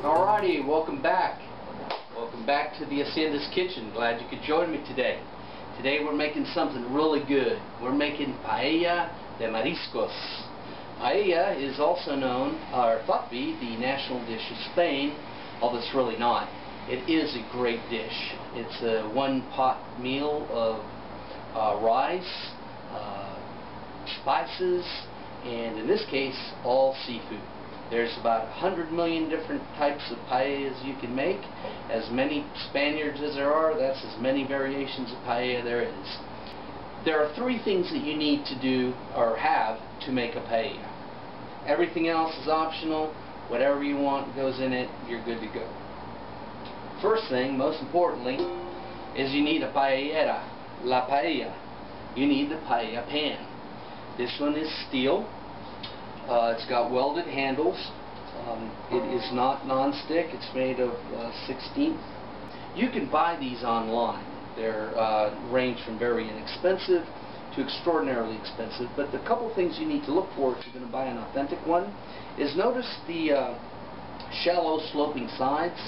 Alrighty, welcome back. Welcome back to the Hacienda's Kitchen. Glad you could join me today. Today we're making something really good. We're making Paella De Mariscos. Paella is also known, or thought to be, the national dish of Spain, although it's really not. It is a great dish. It's a one-pot meal of rice, spices, and in this case, all seafood. There's about 100 million different types of paellas you can make. As many Spaniards as there are, that's as many variations of paella there is. There are three things that you need to do or have to make a paella. Everything else is optional. Whatever you want goes in it, you're good to go. First thing, most importantly, is you need a paellera, la paella. You need the paella pan. This one is steel. It's got welded handles. It is not non-stick. It's made of 16th. You can buy these online. They're range from very inexpensive to extraordinarily expensive. But the couple things you need to look for if you're going to buy an authentic one is notice the shallow sloping sides.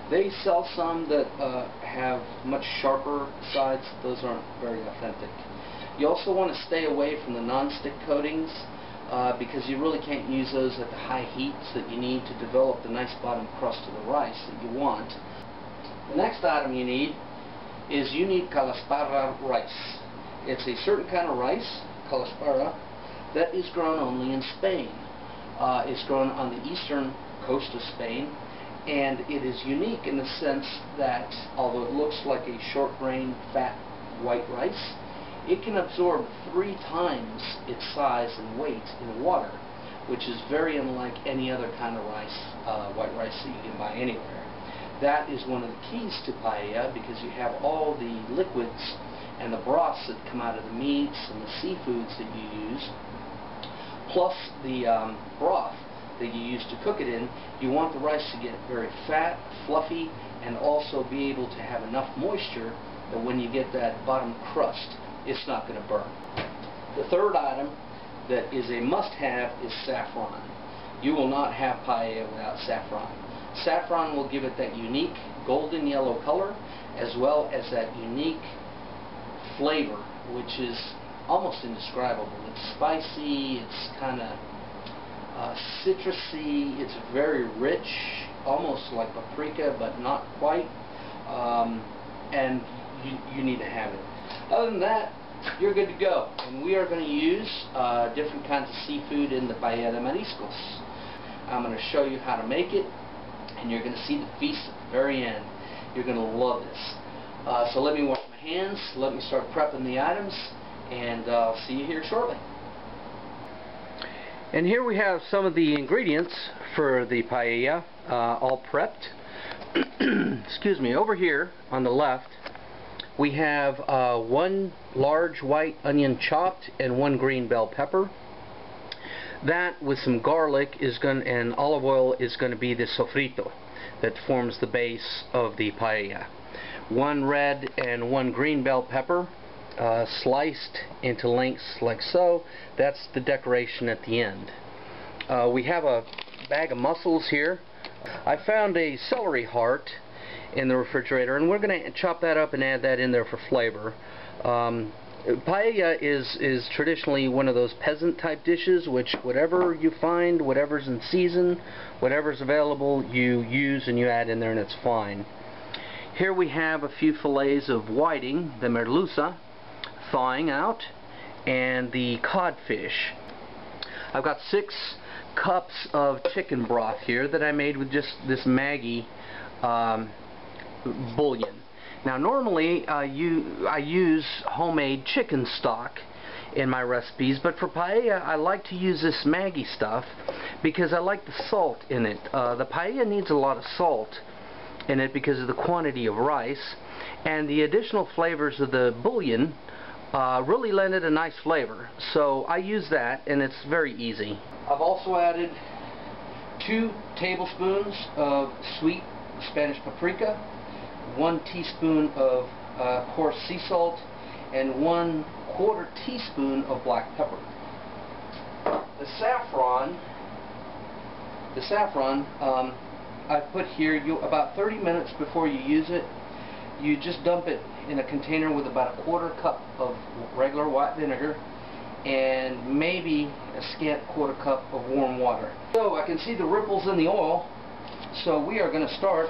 They sell some that have much sharper sides. Those aren't very authentic. You also want to stay away from the non-stick coatings. Because you really can't use those at the high heats that you need to develop the nice bottom crust of the rice that you want. The next item you need is you need calaspara rice. It's a certain kind of rice, calaspara, that is grown only in Spain. It's grown on the eastern coast of Spain, and it is unique in the sense that although it looks like a short-grained, fat, white rice, it can absorb 3 times its size and weight in water, which is very unlike any other kind of rice, white rice that you can buy anywhere. That is one of the keys to paella because you have all the liquids and the broths that come out of the meats and the seafoods that you use, plus the broth that you use to cook it in. You want the rice to get very fat, fluffy, and also be able to have enough moisture that when you get that bottom crust, it's not going to burn. The third item that is a must-have is saffron. You will not have paella without saffron. Saffron will give it that unique golden yellow color as well as that unique flavor, which is almost indescribable. It's spicy, it's kind of citrusy, it's very rich, almost like paprika but not quite, and you need to have it. Other than that, you're good to go. And we are going to use different kinds of seafood in the Paella De Mariscos. I'm going to show you how to make it, and you're going to see the feast at the very end. You're going to love this. So let me wash my hands, let me start prepping the items, and I'll see you here shortly. And here we have some of the ingredients for the paella, all prepped. Excuse me. Over here on the left, we have 1 large white onion chopped and 1 green bell pepper. That with some garlic and olive oil is going to be the sofrito that forms the base of the paella. 1 red and 1 green bell pepper sliced into lengths like so. That's the decoration at the end. We have a bag of mussels here. I found a celery heart in the refrigerator, and we're going to chop that up and add that in there for flavor. Paella is traditionally one of those peasant type dishes, which whatever you find, whatever's in season, whatever's available, you use and you add in there and it's fine. Here we have a few fillets of whiting, the merluza, thawing out, and the codfish. I've got 6 cups of chicken broth here that I made with just this Maggi bouillon. Now normally I use homemade chicken stock in my recipes, but for paella I like to use this Maggi stuff because I like the salt in it. The paella needs a lot of salt in it because of the quantity of rice, and the additional flavors of the bouillon really lend it a nice flavor. So I use that, and it's very easy. I've also added 2 tablespoons of sweet Spanish paprika, 1 teaspoon of coarse sea salt, and 1/4 teaspoon of black pepper. The saffron I put here, about 30 minutes before you use it, you just dump it in a container with about a quarter cup of regular white vinegar and maybe a scant quarter cup of warm water. So I can see the ripples in the oil, so we are going to start,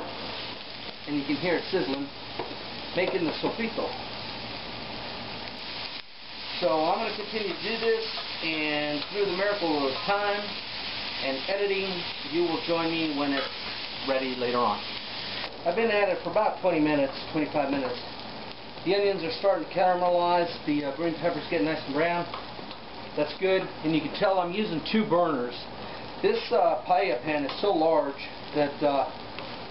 and you can hear it sizzling, making the sofrito. So I'm going to continue to do this, and through the miracle of time and editing, you will join me when it's ready later on. I've been at it for about 20 minutes, 25 minutes. The onions are starting to caramelize, the green pepper's getting nice and brown. That's good, and you can tell I'm using 2 burners. This paella pan is so large that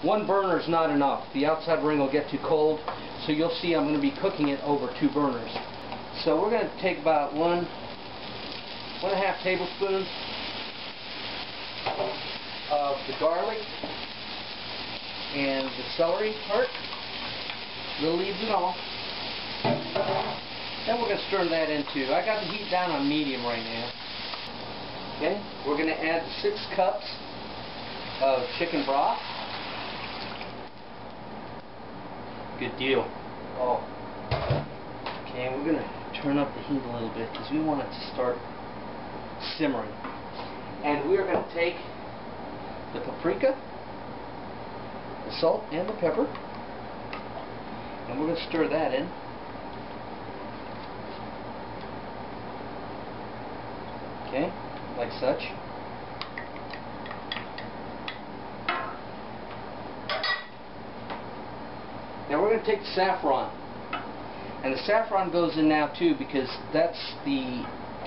one burner is not enough. The outside ring will get too cold, so you'll see I'm going to be cooking it over 2 burners. So we're going to take about 1.5 tablespoons of the garlic and the celery heart, little leaves and all. Then we're going to stir that into, I got the heat down on medium right now. Okay, we're going to add 6 cups of chicken broth. Good deal. Oh. Okay, we're going to turn up the heat a little bit because we want it to start simmering. And we're going to take the paprika, the salt and the pepper, and we're going to stir that in. Okay, like such. Now we're going to take the saffron, and the saffron goes in now too because that's the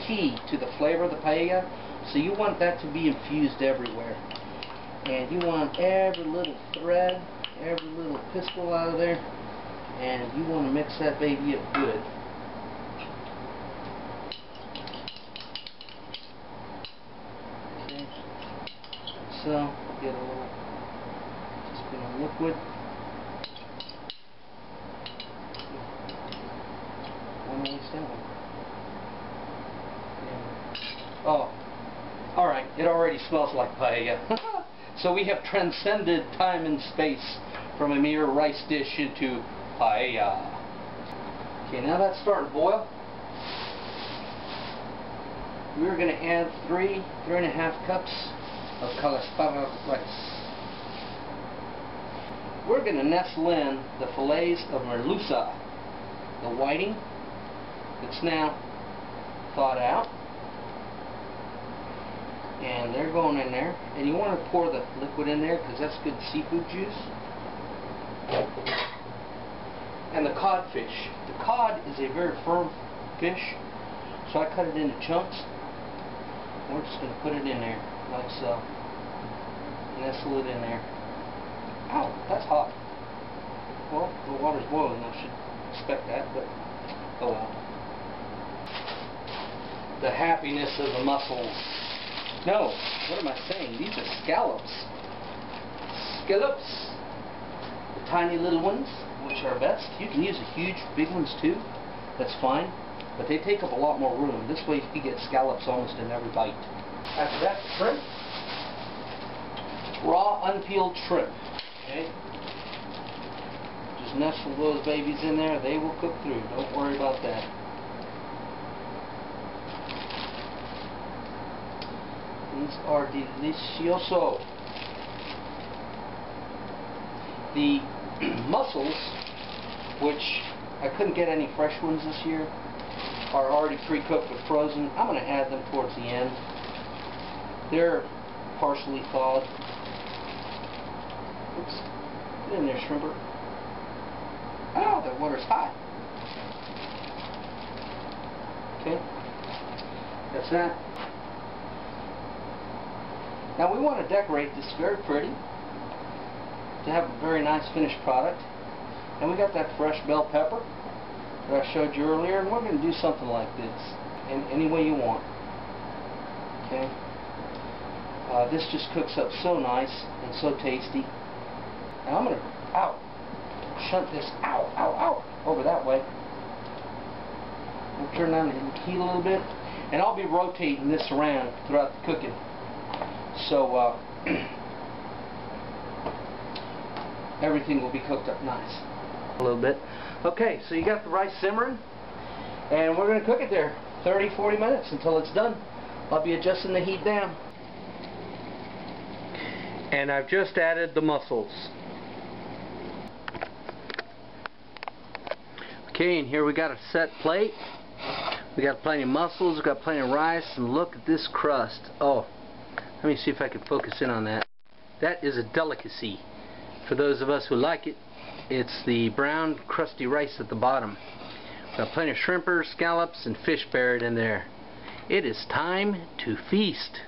key to the flavor of the paella. So you want that to be infused everywhere. And you want every little thread, every little pistil out of there, and you want to mix that baby up good. Okay. So, get a little teaspoon of liquid. One waste that one. Yeah. Oh, alright, it already smells like paella. So we have transcended time and space from a mere rice dish into paella. Okay, now that's starting to boil. We're going to add 3.5 cups of calaspara rice. We're going to nestle in the fillets of merluza, the whiting that's now thawed out. And they're going in there, and you want to pour the liquid in there because that's good seafood juice. And the codfish. The cod is a very firm fish, so I cut it into chunks. We're just going to put it in there like so. Nestle it in there. Ow, that's hot. Well, the water's boiling, I should expect that, but oh well. The happiness of the mussels. No, what am I saying? These are scallops. Scallops. The tiny little ones, which are best. You can use the huge, big ones too. That's fine. But they take up a lot more room. This way you get scallops almost in every bite. After that, shrimp. Raw, unpeeled shrimp. Okay? Just nestle those babies in there. They will cook through. Don't worry about that. These are delicioso. The mussels, which I couldn't get any fresh ones this year, are already pre-cooked or frozen. I'm going to add them towards the end. They're partially thawed. Oops. Get in there, shrimper. Oh, that water's hot. Okay. That's that. Now we want to decorate this very pretty to have a very nice finished product. And we got that fresh bell pepper that I showed you earlier, and we're going to do something like this in any way you want. Okay. This just cooks up so nice and so tasty. Now I'm going to shunt this over that way. We'll turn down the heat a little bit, and I'll be rotating this around throughout the cooking. So everything will be cooked up nice. A little bit. Okay, so you got the rice simmering, and we're going to cook it there 30-40 minutes until it's done. I'll be adjusting the heat down. And I've just added the mussels. Okay, and here we got a set plate. We got plenty of mussels, we got plenty of rice, and look at this crust. Oh, let me see if I can focus in on that. That is a delicacy. For those of us who like it, it's the brown crusty rice at the bottom. Got plenty of shrimpers, scallops, and fish buried in there. It is time to feast.